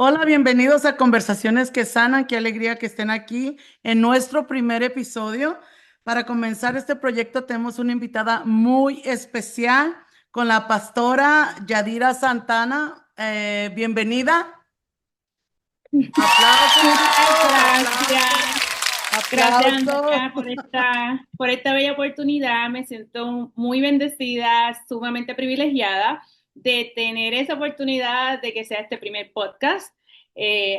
Hola, bienvenidos a Conversaciones que Sanan. Qué alegría que estén aquí en nuestro primer episodio. Para comenzar este proyecto tenemos una invitada muy especial con la pastora Yadira Santana. Bienvenida. Aplausos, Muchas chicos, gracias. Gracias, aplausos. Andrea, por esta bella oportunidad. Me siento muy bendecida, sumamente privilegiada de tener esa oportunidad de que sea este primer podcast.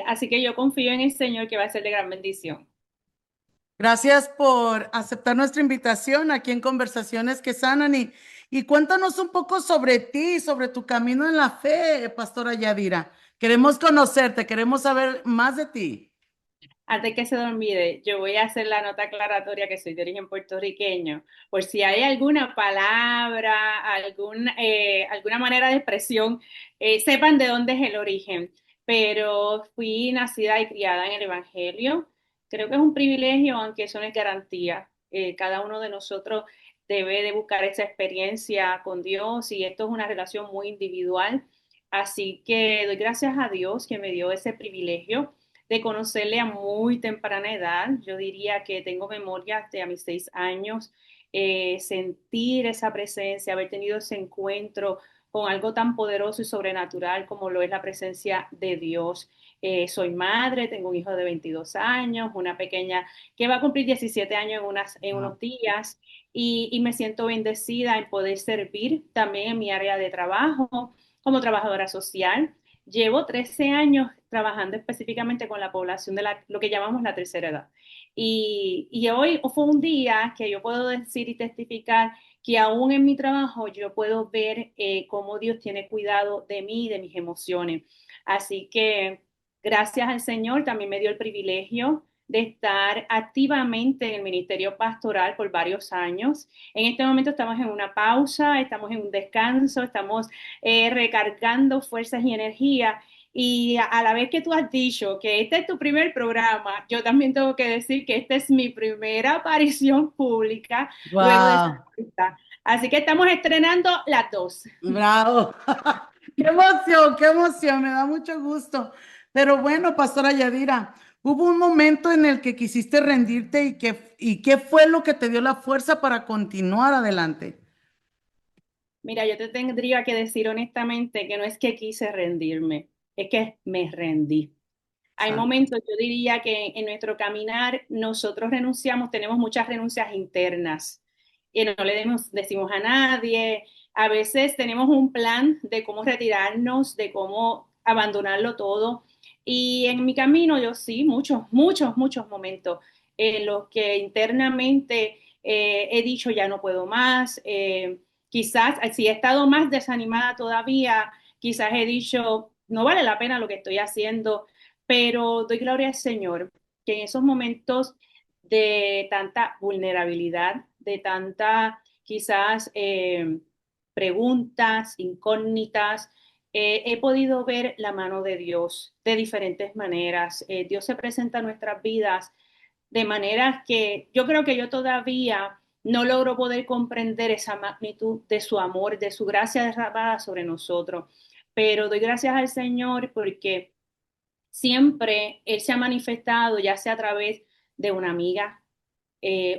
Así que yo confío en el Señor que va a ser de gran bendición. Gracias por aceptar nuestra invitación aquí en Conversaciones que Sanan y cuéntanos un poco sobre ti, sobre tu camino en la fe, Pastora Yadira. Queremos conocerte, queremos saber más de ti. Antes que se me olvide, yo voy a hacer la nota aclaratoria que soy de origen puertorriqueño, por si hay alguna palabra, alguna manera de expresión, sepan de dónde es el origen. Pero fui nacida y criada en el Evangelio. Creo que es un privilegio, aunque eso no es garantía. Cada uno de nosotros debe de buscar esa experiencia con Dios y esto es una relación muy individual. Así que doy gracias a Dios que me dio ese privilegio de conocerle a muy temprana edad. Yo diría que tengo memoria de a mis 6 años, sentir esa presencia, haber tenido ese encuentro con algo tan poderoso y sobrenatural como lo es la presencia de Dios. Soy madre, tengo un hijo de 22 años, una pequeña que va a cumplir 17 años en Wow. unos días y me siento bendecida en poder servir también en mi área de trabajo como trabajadora social. Llevo 13 años trabajando específicamente con la población de lo que llamamos la tercera edad. Y hoy fue un día que yo puedo decir y testificar que aún en mi trabajo yo puedo ver cómo Dios tiene cuidado de mí y de mis emociones. Así que gracias al Señor también me dio el privilegio de estar activamente en el ministerio pastoral por varios años. En este momento estamos en una pausa, estamos en un descanso, estamos recargando fuerzas y energía. Y a la vez que tú has dicho que este es tu primer programa, yo también tengo que decir que esta es mi primera aparición pública luego de esa Wow, entrevista. Así que estamos estrenando las dos. bravo. Qué emoción, me da mucho gusto. Pero bueno, Pastora Yadira, hubo un momento en el que quisiste rendirte y qué fue lo que te dio la fuerza para continuar adelante. Mira, yo te tendría que decir honestamente que no es que quise rendirme, es que me rendí. Hay momentos, yo diría que en nuestro caminar nosotros renunciamos, tenemos muchas renuncias internas y no le decimos a nadie. A veces tenemos un plan de cómo retirarnos, de cómo abandonarlo todo. Y en mi camino yo sí, muchos momentos en los que internamente he dicho ya no puedo más. Quizás si he estado más desanimada todavía, quizás he dicho no vale la pena lo que estoy haciendo, pero doy gloria al Señor que en esos momentos de tanta vulnerabilidad, de tanta quizás preguntas, incógnitas, he podido ver la mano de Dios de diferentes maneras. Dios se presenta en nuestras vidas de maneras que yo creo que yo todavía no logro poder comprender esa magnitud de su amor, de su gracia derramada sobre nosotros. Pero doy gracias al Señor porque siempre Él se ha manifestado, ya sea a través de una amiga,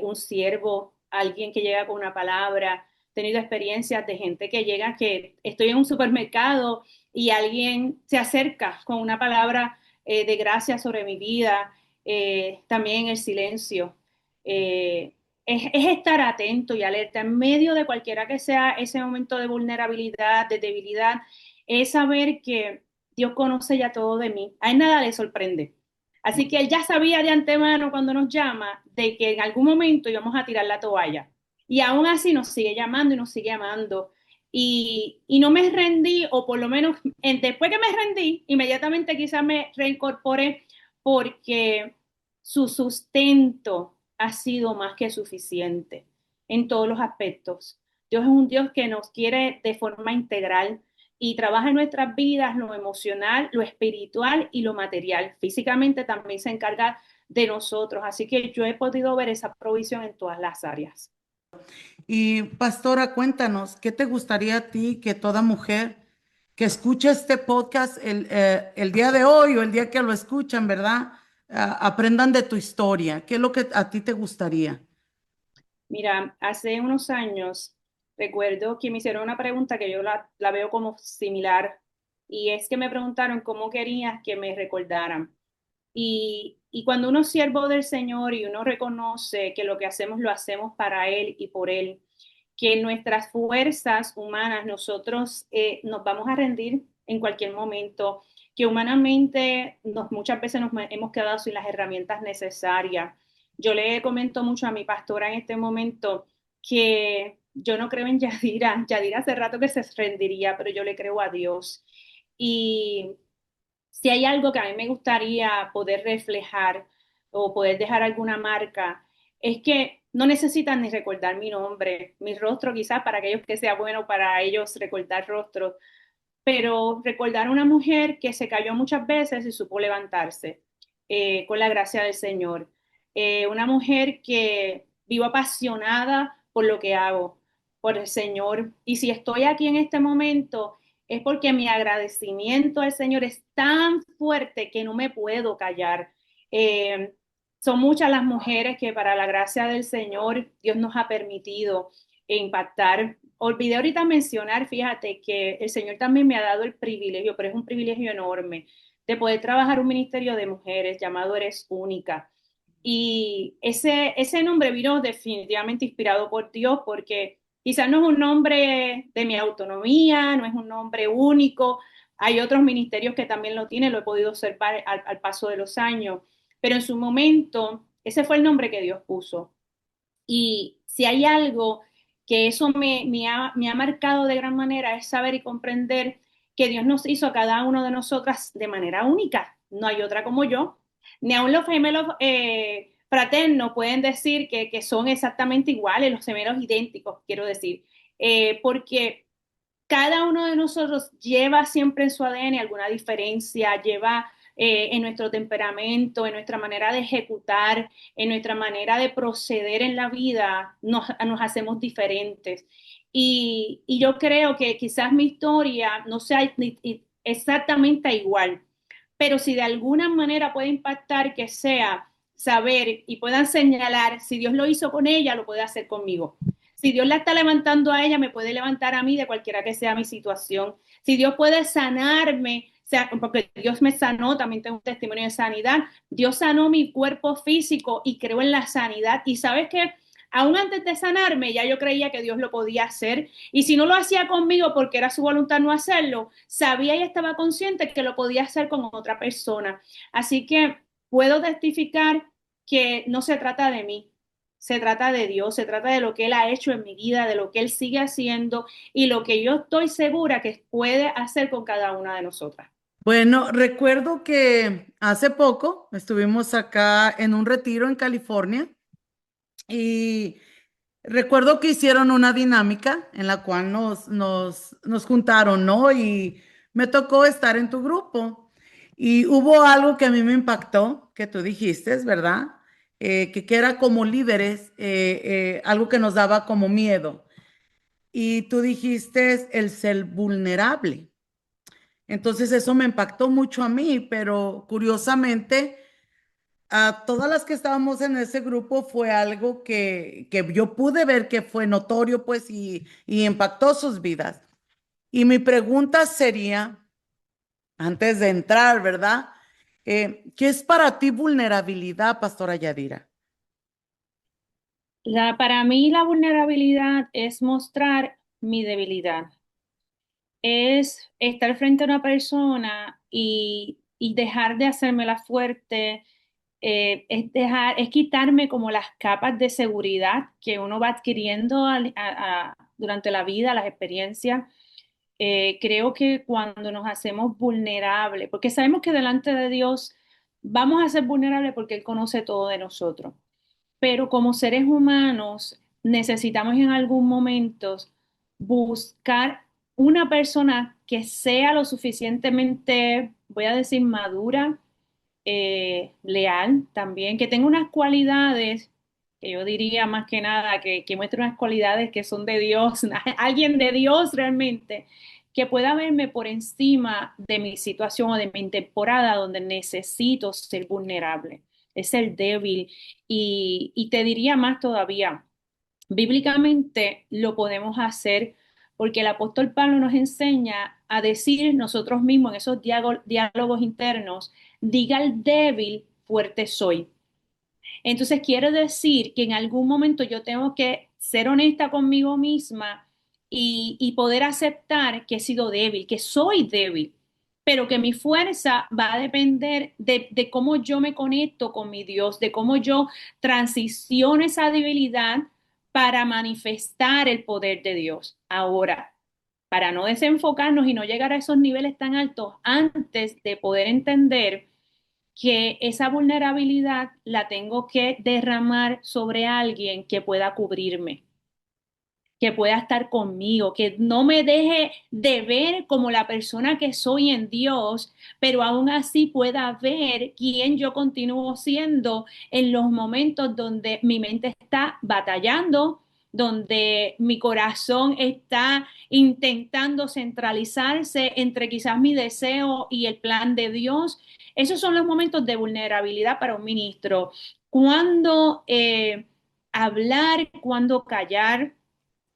un siervo, alguien que llega con una palabra. He tenido experiencias de gente que llega, que estoy en un supermercado y alguien se acerca con una palabra de gracia sobre mi vida, también el silencio. Es estar atento y alerta en medio de cualquiera que sea ese momento de vulnerabilidad, de debilidad, es saber que Dios conoce ya todo de mí. A él nada le sorprende. Así que él ya sabía de antemano cuando nos llama de que en algún momento íbamos a tirar la toalla. Y aún así nos sigue llamando y nos sigue amando. Y no me rendí, o por lo menos después que me rendí, inmediatamente quizás me reincorporé porque su sustento ha sido más que suficiente en todos los aspectos. Dios es un Dios que nos quiere de forma integral y trabaja en nuestras vidas lo emocional, lo espiritual y lo material. Físicamente también se encarga de nosotros, así que yo he podido ver esa provisión en todas las áreas. Y pastora, cuéntanos, ¿qué te gustaría a ti que toda mujer que escuche este podcast el día de hoy o el día que lo escuchan, ¿verdad? Aprendan de tu historia. ¿Qué es lo que a ti te gustaría? Mira, hace unos años recuerdo que me hicieron una pregunta que yo la veo como similar y es que me preguntaron cómo querías que me recordaran. Y cuando uno es siervo del Señor y uno reconoce que lo que hacemos lo hacemos para Él y por Él, que nuestras fuerzas humanas nosotros nos vamos a rendir en cualquier momento, que humanamente muchas veces nos hemos quedado sin las herramientas necesarias. Yo le comento mucho a mi pastora en este momento que yo no creo en Yadira. Yadira hace rato que se rendiría, pero yo le creo a Dios. Y si hay algo que a mí me gustaría poder reflejar o poder dejar alguna marca, es que no necesitan ni recordar mi nombre, mi rostro quizás para aquellos que sea bueno para ellos recordar rostros, pero recordar a una mujer que se cayó muchas veces y supo levantarse con la gracia del Señor. Una mujer que vivo apasionada por lo que hago, por el Señor. Y si estoy aquí en este momento es porque mi agradecimiento al Señor es tan fuerte que no me puedo callar. Eh, Son muchas las mujeres que para la gracia del Señor Dios nos ha permitido impactar. Olvidé ahorita mencionar, fíjate, que el Señor también me ha dado el privilegio, pero es un privilegio enorme, de poder trabajar un ministerio de mujeres llamado Eres Única. Y ese nombre vino definitivamente inspirado por Dios, porque quizás no es un nombre de mi autonomía, no es un nombre único. Hay otros ministerios que también lo tienen, lo he podido observar al paso de los años, pero en su momento ese fue el nombre que Dios puso. Y si hay algo que eso me ha marcado de gran manera es saber y comprender que Dios nos hizo a cada uno de nosotras de manera única. No hay otra como yo. Ni aun los gemelos fraternos pueden decir que son exactamente iguales, los gemelos idénticos, quiero decir. Porque cada uno de nosotros lleva siempre en su ADN alguna diferencia, lleva en nuestro temperamento, en nuestra manera de ejecutar, en nuestra manera de proceder en la vida, nos hacemos diferentes. Y yo creo que quizás mi historia no sea exactamente igual, pero si de alguna manera puede impactar, que sea saber y puedan señalar, si Dios lo hizo con ella, lo puede hacer conmigo. Si Dios la está levantando a ella, me puede levantar a mí de cualquiera que sea mi situación. Si Dios puede sanarme, porque Dios me sanó, también tengo un testimonio de sanidad. Dios sanó mi cuerpo físico y creo en la sanidad. Y sabes que aún antes de sanarme, ya yo creía que Dios lo podía hacer. Y si no lo hacía conmigo porque era su voluntad no hacerlo, sabía y estaba consciente que lo podía hacer con otra persona. Así que puedo testificar que no se trata de mí, se trata de Dios, se trata de lo que Él ha hecho en mi vida, de lo que Él sigue haciendo y lo que yo estoy segura que puede hacer con cada una de nosotras. Bueno, recuerdo que hace poco estuvimos acá en un retiro en California y recuerdo que hicieron una dinámica en la cual nos juntaron, ¿no? Y me tocó estar en tu grupo. Y hubo algo que a mí me impactó, que tú dijiste, ¿verdad? Que era como líderes, algo que nos daba como miedo. Y tú dijiste el ser vulnerable. Entonces eso me impactó mucho a mí, pero curiosamente a todas las que estábamos en ese grupo fue algo que yo pude ver que fue notorio, pues, y impactó sus vidas. Y mi pregunta sería, antes de entrar, ¿verdad? ¿Qué es para ti vulnerabilidad, Pastora Yadira? Para mí la vulnerabilidad es mostrar mi debilidad, es estar frente a una persona y dejar de hacerme la fuerte, es quitarme como las capas de seguridad que uno va adquiriendo durante la vida, las experiencias. Creo que cuando nos hacemos vulnerables, porque sabemos que delante de Dios vamos a ser vulnerables porque Él conoce todo de nosotros, pero como seres humanos necesitamos en algún momento buscar una persona que sea lo suficientemente, voy a decir, madura, leal también, que tenga unas cualidades que yo diría más que nada que muestre unas cualidades que son de Dios, alguien de Dios realmente, que pueda verme por encima de mi situación o de mi temporada donde necesito ser vulnerable, es ser débil. Y te diría más todavía, bíblicamente lo podemos hacer porque el apóstol Pablo nos enseña a decir nosotros mismos en esos diálogos internos, diga al débil, fuerte soy. Entonces quiere decir que en algún momento yo tengo que ser honesta conmigo misma y poder aceptar que he sido débil, que soy débil, pero que mi fuerza va a depender de cómo yo me conecto con mi Dios, de cómo yo transiciono esa debilidad para manifestar el poder de Dios. Ahora, para no desenfocarnos y no llegar a esos niveles tan altos antes de poder entender que esa vulnerabilidad la tengo que derramar sobre alguien que pueda cubrirme, que pueda estar conmigo, que no me deje de ver como la persona que soy en Dios, pero aún así pueda ver quién yo continúo siendo en los momentos donde mi mente está batallando, donde mi corazón está intentando centralizarse entre quizás mi deseo y el plan de Dios. Esos son los momentos de vulnerabilidad para un ministro. Cuando hablar, cuando callar,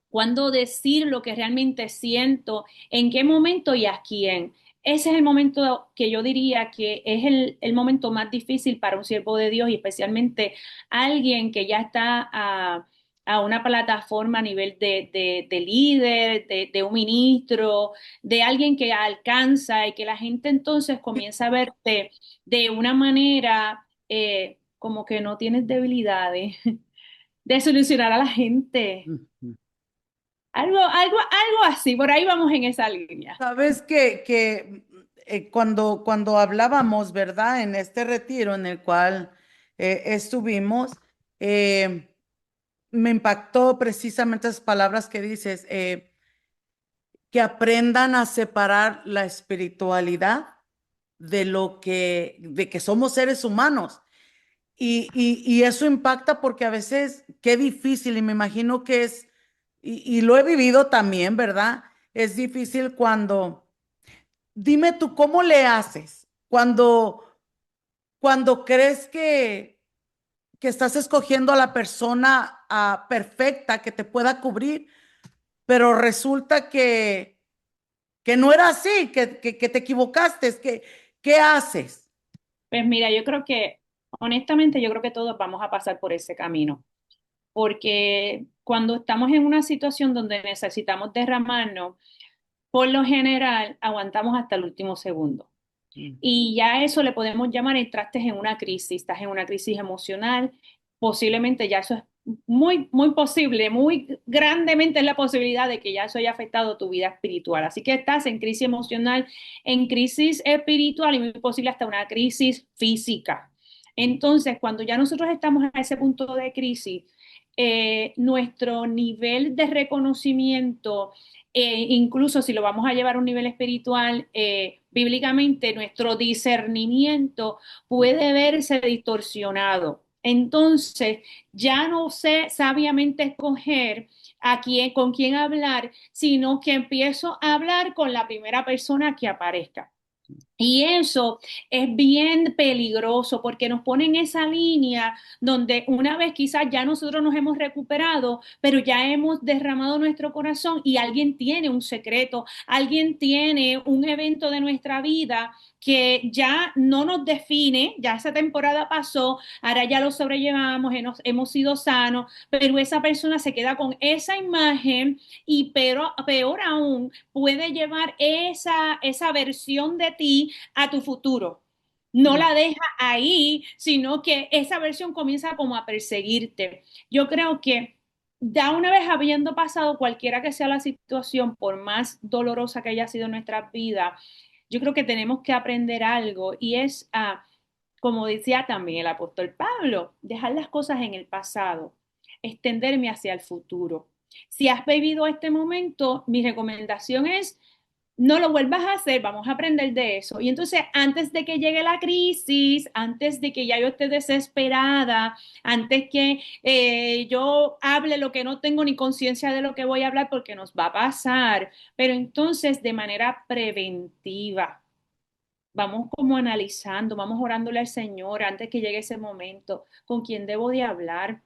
cuándo decir lo que realmente siento, en qué momento y a quién. Ese es el momento que yo diría que es el momento más difícil para un siervo de Dios y especialmente alguien que ya está a una plataforma a nivel de líder, de un ministro, de alguien que alcanza y que la gente entonces comienza a verte de una manera como que no tienes debilidades, de solucionar a la gente. Ujú. Algo así, por ahí vamos en esa línea. Sabes que cuando hablábamos, ¿verdad? En este retiro en el cual estuvimos, eh, me impactó precisamente esas palabras que dices, que aprendan a separar la espiritualidad de que somos seres humanos. Y eso impacta porque a veces, qué difícil, y me imagino que es, y lo he vivido también, ¿verdad? Es difícil cuando, dime tú, ¿cómo le haces cuando crees que estás escogiendo a la persona perfecta que te pueda cubrir, pero resulta que no era así, que te equivocaste? ¿Qué haces? Pues mira, yo creo que, honestamente, yo creo que todos vamos a pasar por ese camino, porque cuando estamos en una situación donde necesitamos derramarnos, por lo general aguantamos hasta el último segundo. Y ya eso le podemos llamar entraste en una crisis, estás en una crisis emocional, posiblemente ya eso es muy posible, muy grandemente es la posibilidad de que ya eso haya afectado tu vida espiritual. Así que estás en crisis emocional, en crisis espiritual y muy posible hasta una crisis física. Entonces, cuando ya nosotros estamos a ese punto de crisis, nuestro nivel de reconocimiento, incluso si lo vamos a llevar a un nivel espiritual, bíblicamente nuestro discernimiento puede verse distorsionado. Entonces, ya no sé sabiamente escoger con quién hablar, sino que empiezo a hablar con la primera persona que aparezca. Y eso es bien peligroso porque nos pone en esa línea donde una vez quizás ya nosotros nos hemos recuperado, pero ya hemos derramado nuestro corazón y alguien tiene un secreto, alguien tiene un evento de nuestra vida que ya no nos define, ya esa temporada pasó, ahora ya lo sobrellevamos, hemos sido sanos, pero esa persona se queda con esa imagen y peor aún puede llevar esa versión de ti a tu futuro. No la deja ahí, sino que esa versión comienza como a perseguirte. Yo creo que ya una vez habiendo pasado cualquiera que sea la situación, por más dolorosa que haya sido nuestra vida, yo creo que tenemos que aprender algo y es como decía también el apóstol Pablo, dejar las cosas en el pasado, extenderme hacia el futuro. Si has vivido este momento, mi recomendación es no lo vuelvas a hacer, vamos a aprender de eso. Y entonces, antes de que llegue la crisis, antes de que ya yo esté desesperada, antes que yo hable lo que no tengo ni conciencia de lo que voy a hablar, porque nos va a pasar, pero entonces de manera preventiva. Vamos como analizando, vamos orándole al Señor antes que llegue ese momento, con quién debo de hablar,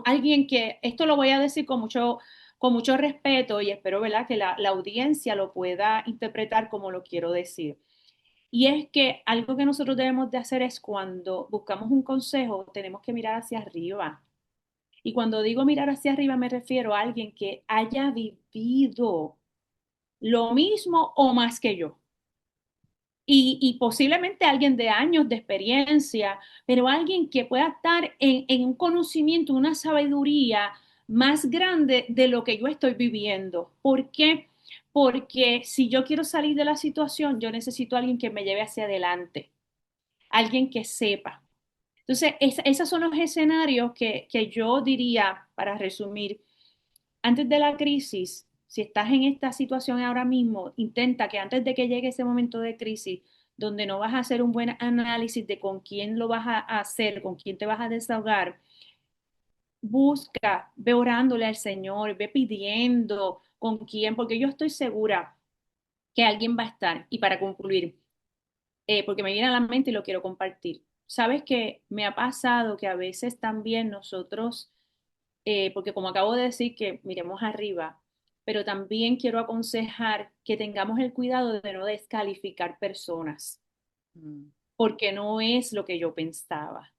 alguien que, esto lo voy a decir con mucho respeto y espero, ¿verdad?, que la audiencia lo pueda interpretar como lo quiero decir. Y es que algo que nosotros debemos de hacer es cuando buscamos un consejo, tenemos que mirar hacia arriba. Y cuando digo mirar hacia arriba me refiero a alguien que haya vivido lo mismo o más que yo. Y posiblemente alguien de años de experiencia, pero alguien que pueda estar en un conocimiento, una sabiduría más grande de lo que yo estoy viviendo. ¿Por qué? Porque si yo quiero salir de la situación, yo necesito a alguien que me lleve hacia adelante, alguien que sepa. Entonces, esos son los escenarios que yo diría, para resumir, antes de la crisis, si estás en esta situación ahora mismo, intenta que antes de que llegue ese momento de crisis, donde no vas a hacer un buen análisis de con quién lo vas a hacer, con quién te vas a desahogar, busca, ve orándole al Señor, ve pidiendo con quién, porque yo estoy segura que alguien va a estar. Y para concluir, porque me viene a la mente y lo quiero compartir. Sabes que me ha pasado que a veces también nosotros porque como acabo de decir que miremos arriba, pero también quiero aconsejar que tengamos el cuidado de no descalificar personas, Mm. porque no es lo que yo pensaba,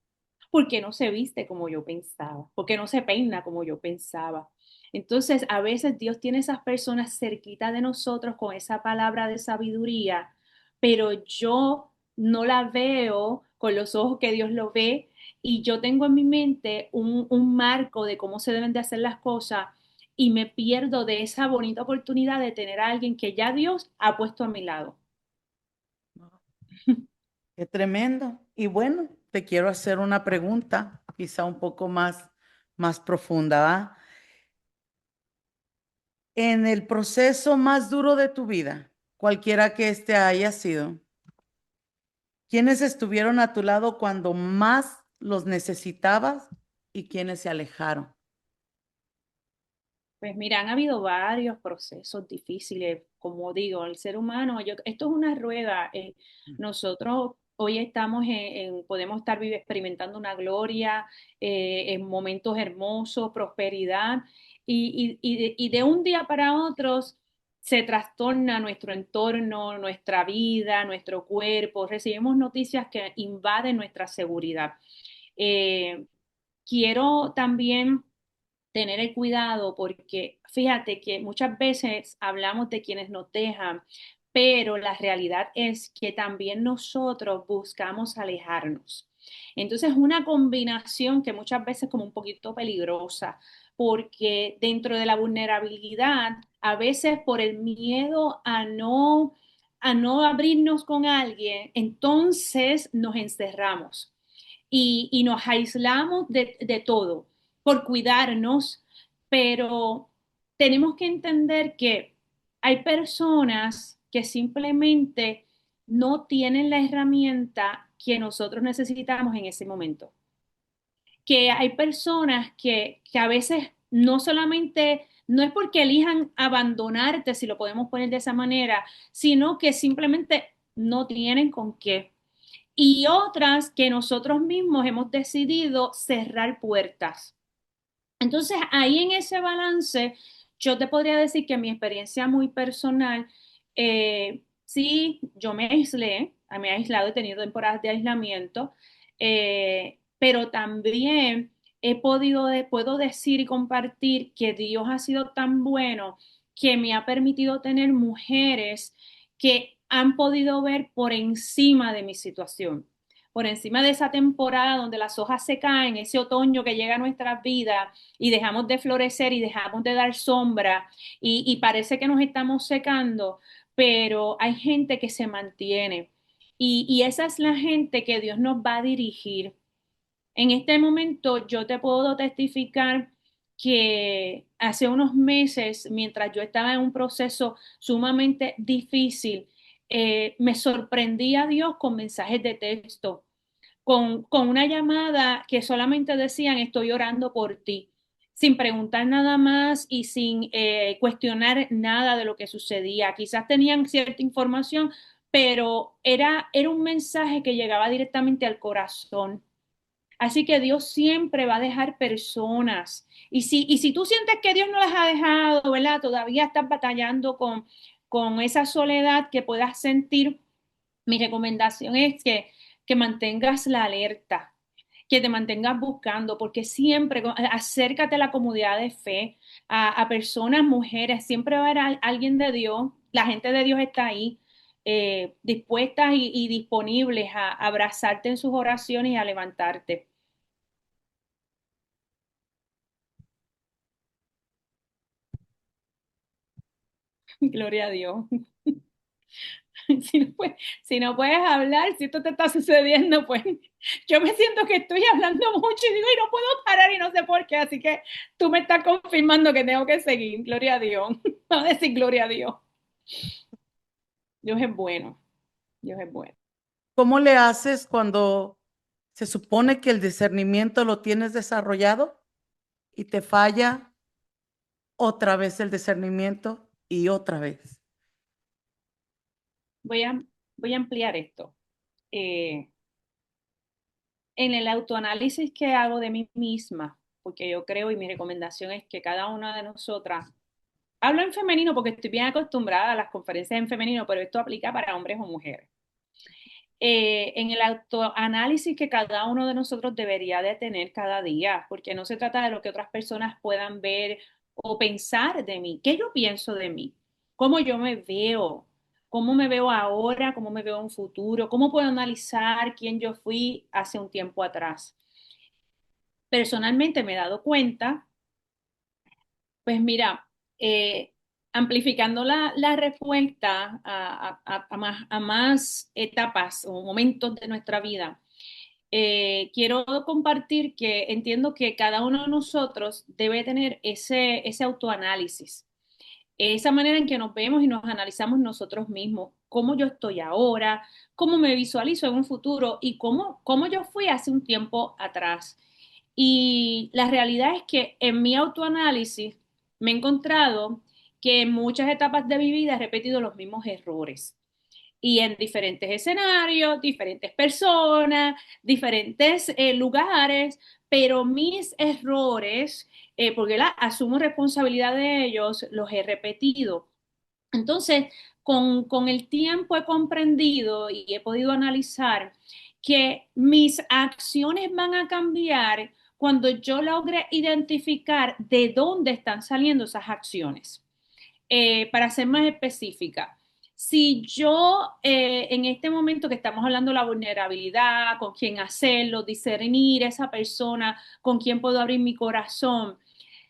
porque no se viste como yo pensaba, porque no se peina como yo pensaba. Entonces, a veces Dios tiene esas personas cerquita de nosotros con esa palabra de sabiduría, pero yo no la veo con los ojos que Dios lo ve y yo tengo en mi mente un marco de cómo se deben de hacer las cosas y me pierdo de esa bonita oportunidad de tener a alguien que ya Dios ha puesto a mi lado. Qué tremendo. Y bueno, te quiero hacer una pregunta, quizá un poco más profunda, ¿va? En el proceso más duro de tu vida, cualquiera que este haya sido, ¿quiénes estuvieron a tu lado cuando más los necesitabas y quiénes se alejaron? Pues mira, han habido varios procesos difíciles, como digo, el ser humano, esto es una rueda, nosotros hoy estamos podemos estar experimentando una gloria, en momentos hermosos, prosperidad, y de un día para otro se trastorna nuestro entorno, nuestra vida, nuestro cuerpo, recibimos noticias que invaden nuestra seguridad. Eh, quiero también tener el cuidado porque fíjate que muchas veces hablamos de quienes nos dejan, pero la realidad es que también nosotros buscamos alejarnos. Entonces, una combinación que muchas veces es como un poquito peligrosa, porque dentro de la vulnerabilidad, a veces por el miedo a no abrirnos con alguien, entonces nos encerramos y nos aislamos de todo por cuidarnos, pero tenemos que entender que hay personas que simplemente no tienen la herramienta que nosotros necesitamos en ese momento. Que hay personas que a veces no solamente, no es porque elijan abandonarte, si lo podemos poner de esa manera, sino que simplemente no tienen con qué y otras que nosotros mismos hemos decidido cerrar puertas. Entonces, ahí en ese balance, yo te podría decir que mi experiencia muy personal, sí, yo me he aislado, he tenido temporadas de aislamiento, pero también puedo decir y compartir que Dios ha sido tan bueno que me ha permitido tener mujeres que han podido ver por encima de mi situación, por encima de esa temporada donde las hojas se caen, ese otoño que llega a nuestras vidas y dejamos de florecer y dejamos de dar sombra y parece que nos estamos secando, pero hay gente que se mantiene y esa es la gente que Dios nos va a dirigir. En este momento yo te puedo testificar que hace unos meses, mientras yo estaba en un proceso sumamente difícil, me sorprendía a Dios con mensajes de texto, con una llamada que solamente decían, estoy orando por ti, sin preguntar nada más y sin cuestionar nada de lo que sucedía. Quizás tenían cierta información, pero era un mensaje que llegaba directamente al corazón. Así que Dios siempre va a dejar personas. Y si tú sientes que Dios no las ha dejado, ¿verdad? Todavía estás batallando con esa soledad que puedas sentir, mi recomendación es que mantengas la alerta, que te mantengas buscando, porque siempre acércate a la comunidad de fe, a personas, mujeres, siempre va a haber alguien de Dios, la gente de Dios está ahí, dispuestas y disponibles a abrazarte en sus oraciones y a levantarte. Gloria a Dios. Si no, si no puedes hablar, si esto te está sucediendo, pues yo me siento que estoy hablando mucho y digo, y no puedo parar y no sé por qué, así que tú me estás confirmando que tengo que seguir. Gloria a Dios. Vamos a decir gloria a Dios. Dios es bueno. Dios es bueno. ¿Cómo le haces cuando se supone que el discernimiento lo tienes desarrollado y te falla otra vez el discernimiento y otra vez? Voy a, voy a ampliar esto. Eh, en el autoanálisis que hago de mí misma, porque yo creo y mi recomendación es que cada una de nosotras, hablo en femenino porque estoy bien acostumbrada a las conferencias en femenino, pero esto aplica para hombres o mujeres. En el autoanálisis que cada uno de nosotros debería de tener cada día, porque no se trata de lo que otras personas puedan ver o pensar de mí. ¿Qué yo pienso de mí? ¿Cómo yo me veo? ¿Cómo me veo ahora? ¿Cómo me veo en un futuro? ¿Cómo puedo analizar quién yo fui hace un tiempo atrás? Personalmente me he dado cuenta, pues mira, eh, amplificando la respuesta a más etapas o momentos de nuestra vida, quiero compartir que entiendo que cada uno de nosotros debe tener ese autoanálisis, esa manera en que nos vemos y nos analizamos nosotros mismos, cómo yo estoy ahora, cómo me visualizo en un futuro y cómo yo fui hace un tiempo atrás. Y la realidad es que en mi autoanálisis me he encontrado que en muchas etapas de mi vida he repetido los mismos errores y en diferentes escenarios, diferentes personas, diferentes lugares, pero mis errores, porque asumo responsabilidad de ellos, los he repetido. Entonces, con el tiempo he comprendido y he podido analizar que mis acciones van a cambiar cuando yo logre identificar de dónde están saliendo esas acciones. Para ser más específica, si yo en este momento que estamos hablando de la vulnerabilidad, con quién hacerlo, discernir esa persona, con quién puedo abrir mi corazón,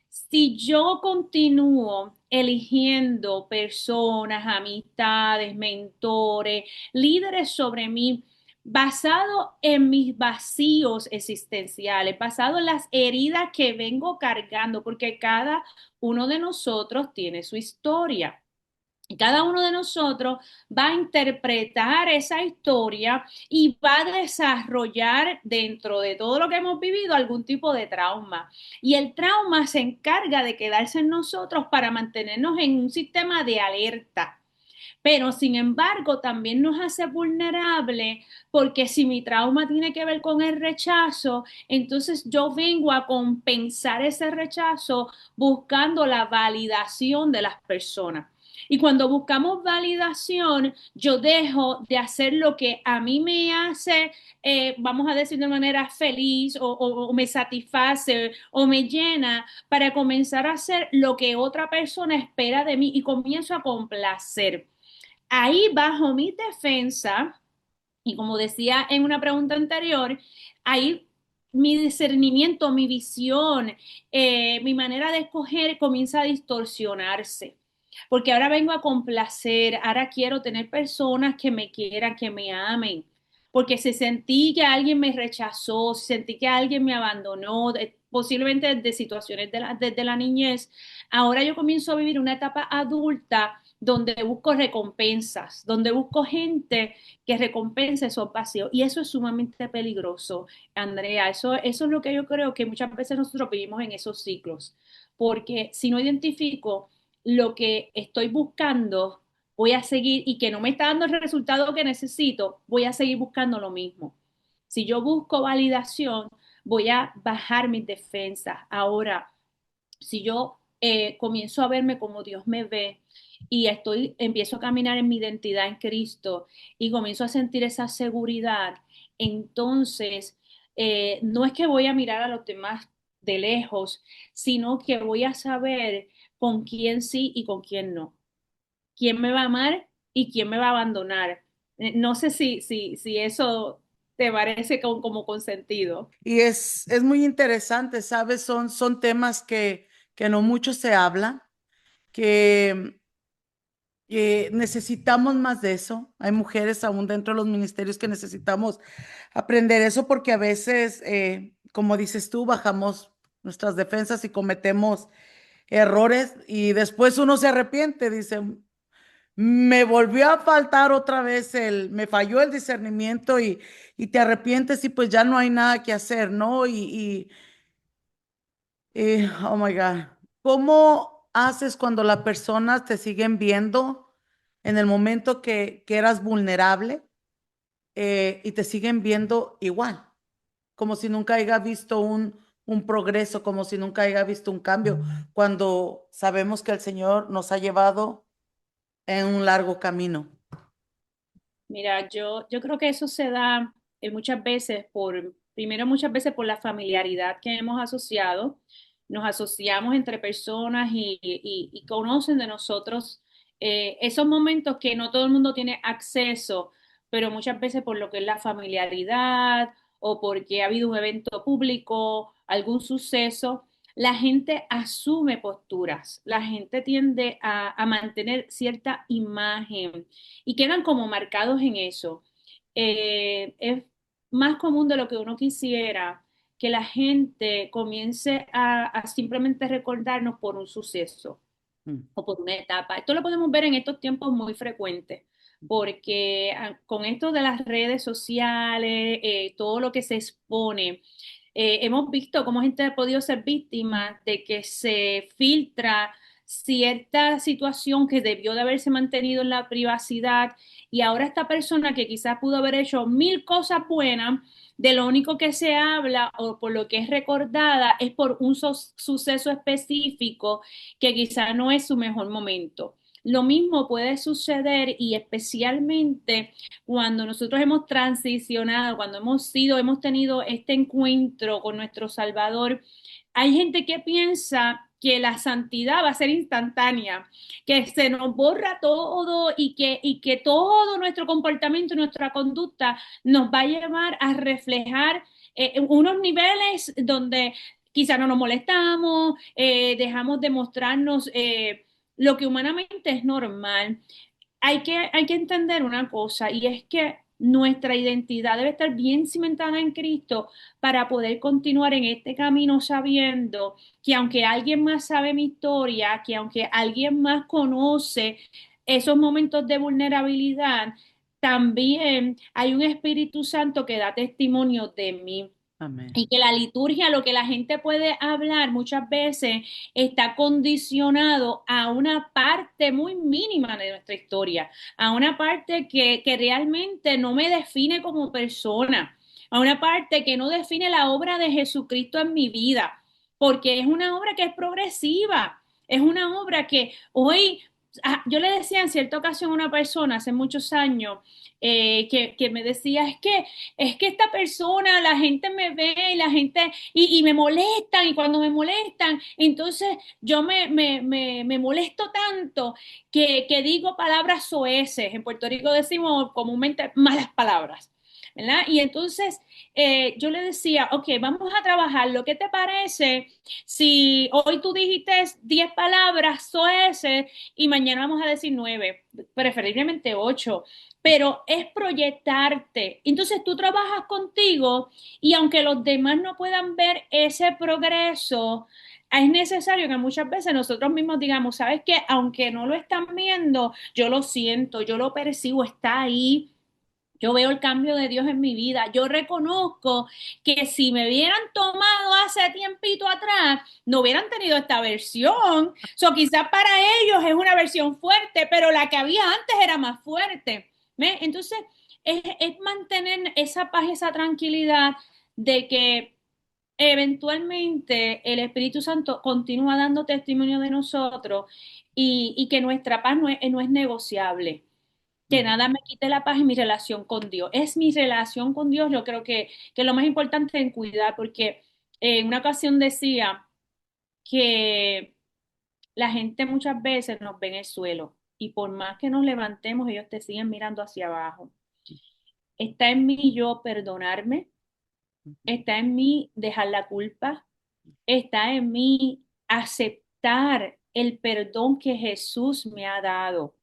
si yo continúo eligiendo personas, amistades, mentores, líderes sobre mí, basado en mis vacíos existenciales, basado en las heridas que vengo cargando, porque cada uno de nosotros tiene su historia. Y cada uno de nosotros va a interpretar esa historia y va a desarrollar dentro de todo lo que hemos vivido algún tipo de trauma. Y el trauma se encarga de quedarse en nosotros para mantenernos en un sistema de alerta. Pero sin embargo, también nos hace vulnerable porque si mi trauma tiene que ver con el rechazo, entonces yo vengo a compensar ese rechazo buscando la validación de las personas. Y cuando buscamos validación, yo dejo de hacer lo que a mí me hace, vamos a decir de manera feliz o me satisface o me llena para comenzar a hacer lo que otra persona espera de mí y comienzo a complacer. Ahí bajo mi defensa, y como decía en una pregunta anterior, ahí mi discernimiento, mi visión, mi manera de escoger comienza a distorsionarse. Porque ahora vengo a complacer, ahora quiero tener personas que me quieran, que me amen. porque si sentí que alguien me rechazó, si sentí que alguien me abandonó, posiblemente de situaciones desde la niñez, ahora yo comienzo a vivir una etapa adulta donde busco recompensas, donde busco gente que recompense esos vacíos. Y eso es sumamente peligroso, Andrea. Eso es lo que yo creo que muchas veces nosotros vivimos en esos ciclos. Porque si no identifico lo que estoy buscando, voy a seguir y que no me está dando el resultado que necesito, voy a seguir buscando lo mismo. Si yo busco validación, voy a bajar mis defensas. Ahora, si yo comienzo a verme como Dios me ve y empiezo a caminar en mi identidad en Cristo y comienzo a sentir esa seguridad, entonces no es que voy a mirar a los demás de lejos, sino que voy a saber con quién sí y con quién no, quién me va a amar y quién me va a abandonar. No sé si eso te parece como con sentido. Y es muy interesante, ¿sabes? Son temas que no mucho se habla, que necesitamos más de eso. Hay mujeres aún dentro de los ministerios que necesitamos aprender eso porque a veces, como dices tú, bajamos nuestras defensas y cometemos errores y después uno se arrepiente, dice, me volvió a faltar otra vez me falló el discernimiento y te arrepientes y pues ya no hay nada que hacer, ¿no? Oh my God, ¿cómo haces cuando las personas te siguen viendo en el momento que eras vulnerable y te siguen viendo igual? Como si nunca haya visto un progreso, como si nunca haya visto un cambio, cuando sabemos que el Señor nos ha llevado en un largo camino. Mira, yo creo que eso se da muchas veces primero muchas veces por la familiaridad que hemos asociado. Nos asociamos entre personas y conocen de nosotros esos momentos que no todo el mundo tiene acceso, pero muchas veces por lo que es la familiaridad o porque ha habido un evento público, algún suceso, la gente asume posturas, la gente tiende a mantener cierta imagen y quedan como marcados en eso. Es más común de lo que uno quisiera que la gente comience a simplemente recordarnos por un suceso Mm. o por una etapa. Esto lo podemos ver en estos tiempos muy frecuentes, porque con esto de las redes sociales, todo lo que se expone, hemos visto cómo gente ha podido ser víctima de que se filtra cierta situación que debió de haberse mantenido en la privacidad y ahora esta persona que quizás pudo haber hecho mil cosas buenas, de lo único que se habla o por lo que es recordada es por un suceso específico que quizá no es su mejor momento. Lo mismo puede suceder y especialmente cuando nosotros hemos transicionado, cuando hemos tenido este encuentro con nuestro Salvador, hay gente que piensa que la santidad va a ser instantánea, que se nos borra todo y que todo nuestro comportamiento, nuestra conducta nos va a llevar a reflejar unos niveles donde quizá no nos molestamos, dejamos de mostrarnos lo que humanamente es normal. Hay que entender una cosa y es que nuestra identidad debe estar bien cimentada en Cristo para poder continuar en este camino sabiendo que aunque alguien más sabe mi historia, que aunque alguien más conoce esos momentos de vulnerabilidad, también hay un Espíritu Santo que da testimonio de mí. Amén. Y que la liturgia, lo que la gente puede hablar muchas veces, está condicionado a una parte muy mínima de nuestra historia, a una parte que realmente no me define como persona, a una parte que no define la obra de Jesucristo en mi vida, porque es una obra que es progresiva, es una obra que hoy, yo le decía en cierta ocasión a una persona hace muchos años, que me decía, es que esta persona, la gente me ve y la gente, y me molestan, y cuando me molestan, entonces yo me molesto tanto que digo palabras soeces. En Puerto Rico decimos comúnmente malas palabras. ¿verdad? Y entonces yo le decía, ok, vamos a trabajar, ¿qué te parece si hoy tú dijiste 10 palabras soeces y mañana vamos a decir 9, preferiblemente 8? Pero es proyectarte. Entonces tú trabajas contigo y aunque los demás no puedan ver ese progreso, es necesario que muchas veces nosotros mismos digamos, ¿sabes qué? Aunque no lo están viendo, yo lo siento, yo lo percibo, está ahí. Yo veo el cambio de Dios en mi vida. Yo reconozco que si me hubieran tomado hace tiempito atrás, no hubieran tenido esta versión. So, quizás para ellos es una versión fuerte, pero la que había antes era más fuerte. ¿Ve? Entonces, es mantener esa paz, esa tranquilidad de que eventualmente el Espíritu Santo continúa dando testimonio de nosotros y que nuestra paz no es negociable, que Ujú. nada me quite la paz en mi relación con Dios. Es mi relación con Dios, yo creo que lo más importante es en cuidar, porque en una ocasión decía que la gente muchas veces nos ve en el suelo y por más que nos levantemos, ellos te siguen mirando hacia abajo. Está en mí yo perdonarme, está en mí dejar la culpa, está en mí aceptar el perdón que Jesús me ha dado,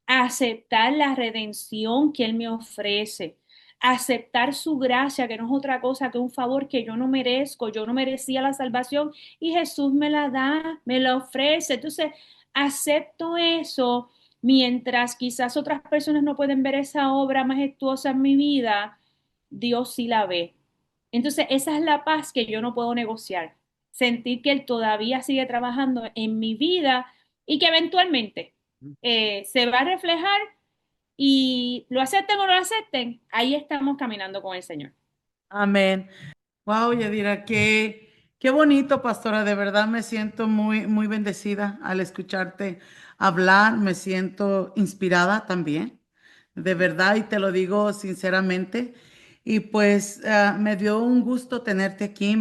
aceptar la redención que Él me ofrece, aceptar su gracia, que no es otra cosa que un favor que yo no merezco, yo no merecía la salvación y Jesús me la da, me la ofrece. Entonces, acepto eso mientras quizás otras personas no pueden ver esa obra majestuosa en mi vida, Dios sí la ve. Entonces, esa es la paz que yo no puedo negociar. Sentir que Él todavía sigue trabajando en mi vida y que eventualmente se va a reflejar y lo acepten o no lo acepten, ahí estamos caminando con el Señor. Amén. Wow, Yadira, qué bonito, pastora. De verdad me siento muy bendecida al escucharte hablar. Me siento inspirada también, de verdad, y te lo digo sinceramente. Y pues me dio un gusto tenerte aquí.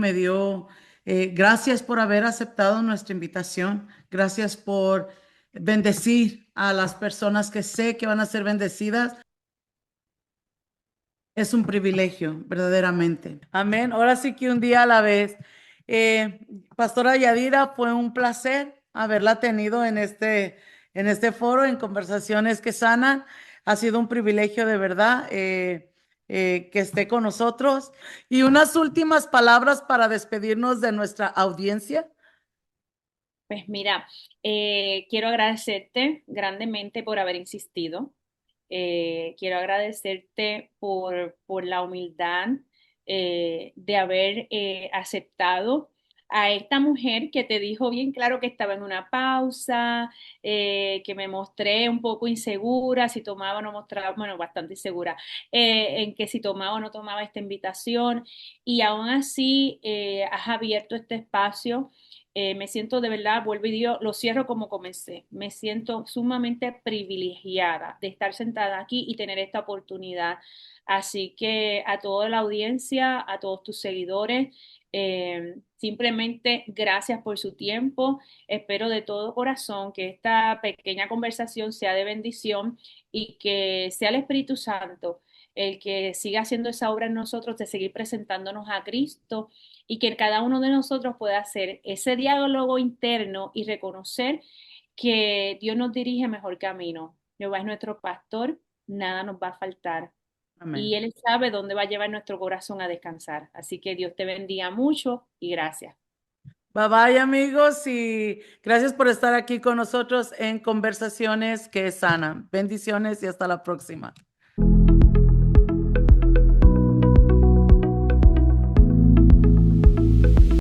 Gracias por haber aceptado nuestra invitación. Gracias por bendecir a las personas que sé que van a ser bendecidas. Es un privilegio, verdaderamente. Amén. Ahora sí que un día a la vez. Eh, Pastora Yadira, fue un placer haberla tenido en este foro, en Conversaciones que Sanan. Ha sido un privilegio de verdad que esté con nosotros. Y unas últimas palabras para despedirnos de nuestra audiencia. Pues mira, quiero agradecerte grandemente por haber insistido. Quiero agradecerte por la humildad de haber aceptado a esta mujer que te dijo bien claro que estaba en una pausa, que me mostré un poco insegura, si tomaba o no mostraba, bueno, bastante insegura, en que si tomaba o no tomaba esta invitación, y aún así has abierto este espacio. Me siento de verdad, vuelvo y digo, lo cierro como comencé. Me siento sumamente privilegiada de estar sentada aquí y tener esta oportunidad. Así que a toda la audiencia, a todos tus seguidores, simplemente gracias por su tiempo. Espero de todo corazón que esta pequeña conversación sea de bendición y que sea el Espíritu Santo el que siga haciendo esa obra en nosotros de seguir presentándonos a Cristo y que cada uno de nosotros pueda hacer ese diálogo interno y reconocer que Dios nos dirige mejor camino. Jehová es nuestro pastor, nada nos va a faltar. Y Amén. Él sabe dónde va a llevar nuestro corazón a descansar. Así que Dios te bendiga mucho y gracias. Bye bye, amigos, y gracias por estar aquí con nosotros en Conversaciones que Sanan. Bendiciones y hasta la próxima.